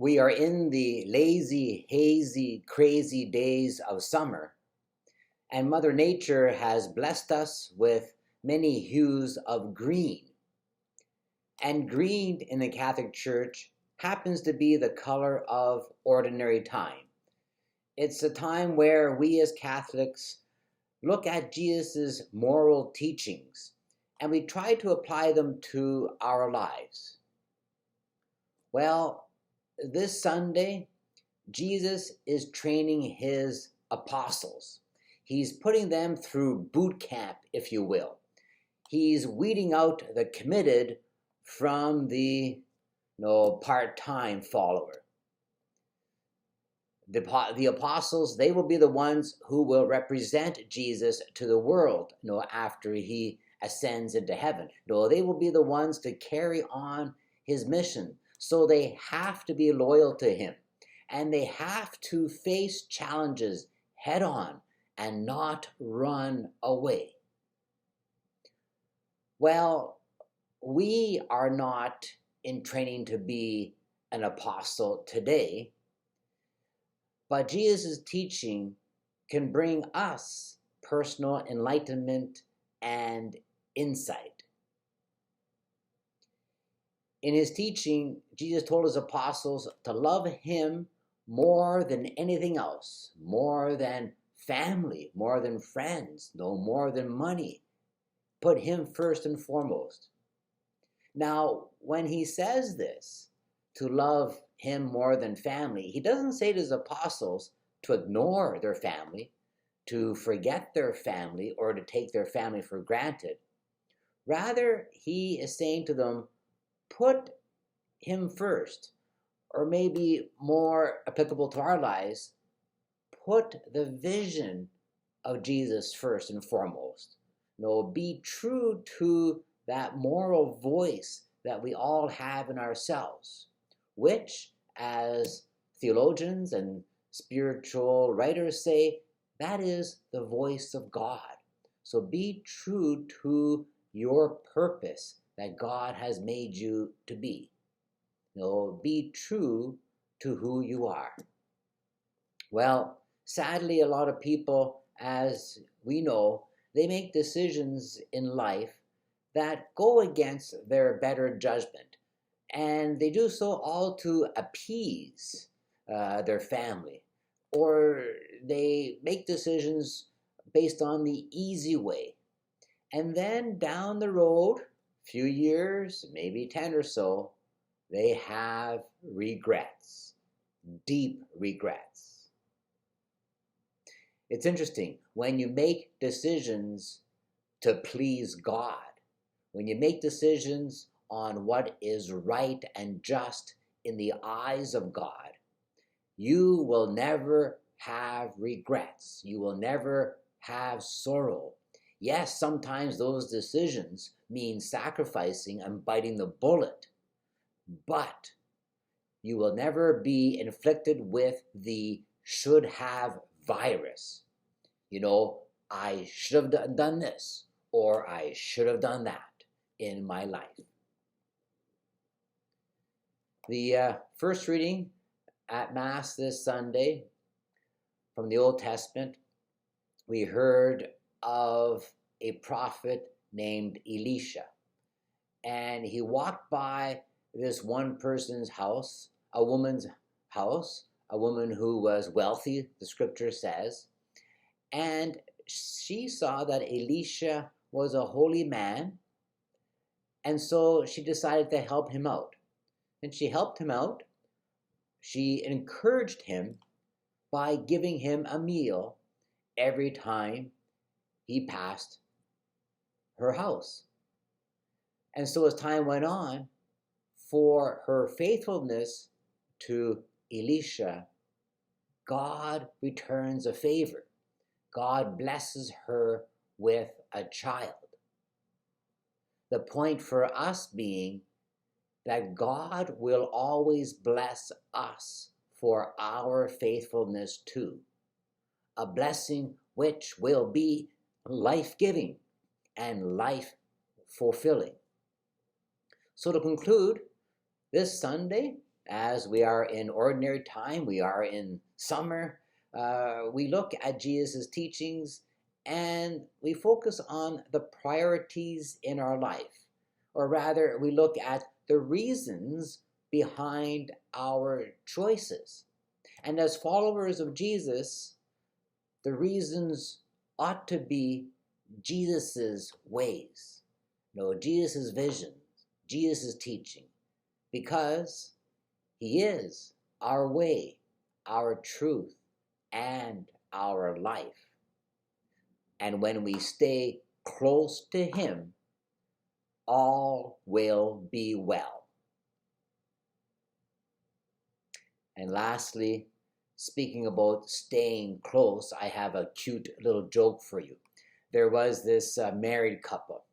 We are in the lazy, hazy, crazy days of summer, and Mother Nature has blessed us with many hues of green. And green in the Catholic Church happens to be the color of ordinary time. It's a time where we as Catholics look at Jesus' moral teachings and we try to apply them to our lives. Well, this Sunday, Jesus is training his apostles. He's putting them through boot camp, if you will. He's weeding out the committed from the part-time follower. The apostles, they will be the ones who will represent Jesus to the world, after he ascends into heaven. They will be the ones to carry on his mission. So they have to be loyal to him, and they have to face challenges head on and not run away. Well, we are not in training to be an apostle today, but Jesus' teaching can bring us personal enlightenment and insight. In his teaching, Jesus told his apostles to love him more than anything else, more than family, more than friends, more than money. Put him first and foremost. Now, when he says this, to love him more than family, he doesn't say to his apostles to ignore their family, to forget their family, or to take their family for granted. Rather, he is saying to them, put him first, or maybe more applicable to our lives, put the vision of Jesus first and foremost. Be true to that moral voice that we all have in ourselves, which, as theologians and spiritual writers say, that is the voice of God. So be true to your purpose that God has made you to be. Be true to who you are. Well, sadly, a lot of people, as we know, they make decisions in life that go against their better judgment, and they do so all to appease their family, or they make decisions based on the easy way, and then down the road, few years, maybe 10 or so, they have regrets, deep regrets. It's interesting, when you make decisions to please God, when you make decisions on what is right and just in the eyes of God, you will never have regrets. You will never have sorrow. Yes, sometimes those decisions mean sacrificing and biting the bullet, but you will never be inflicted with the should have virus. I should have done this, or I should have done that in my life. The first reading at Mass this Sunday from the Old Testament, we heard of a prophet named Elisha, and he walked by this one person's house, a woman's house, a woman who was wealthy, the scripture says, and she saw that Elisha was a holy man, and so she decided to help him out. And she helped him out. She encouraged him by giving him a meal every time he passed her house. And so as time went on, for her faithfulness to Elisha, God returns a favor. God blesses her with a child. The point for us being that God will always bless us for our faithfulness too. A blessing which will be life-giving and life-fulfilling. So to conclude, this Sunday, as we are in ordinary time, we are in summer, we look at Jesus' teachings and we focus on the priorities in our life. Or rather, we look at the reasons behind our choices. And as followers of Jesus, the reasons ought to be Jesus's ways, Jesus's visions, Jesus' teaching, because he is our way, our truth, and our life. And when we stay close to him, all will be well. And lastly, speaking about staying close, I have a cute little joke for you. There was this married couple,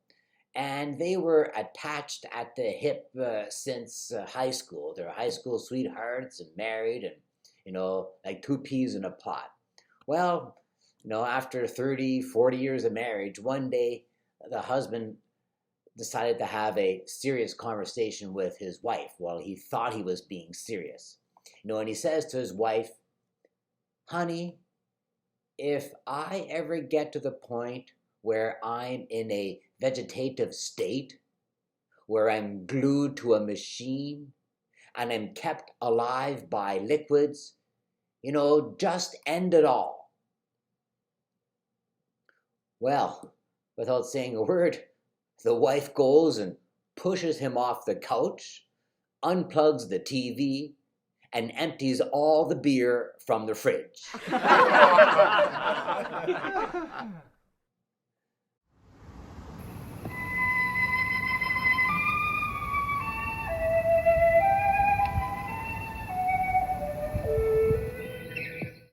and they were attached at the hip since high school. They're high school sweethearts and married, and like two peas in a pot. Well, after 30, 40 years of marriage, one day the husband decided to have a serious conversation with his wife. Well, he thought he was being serious. And he says to his wife, "Honey, if I ever get to the point where I'm in a vegetative state, where I'm glued to a machine and I'm kept alive by liquids, just end it all." Well, without saying a word, the wife goes and pushes him off the couch, unplugs the TV, and empties all the beer from the fridge.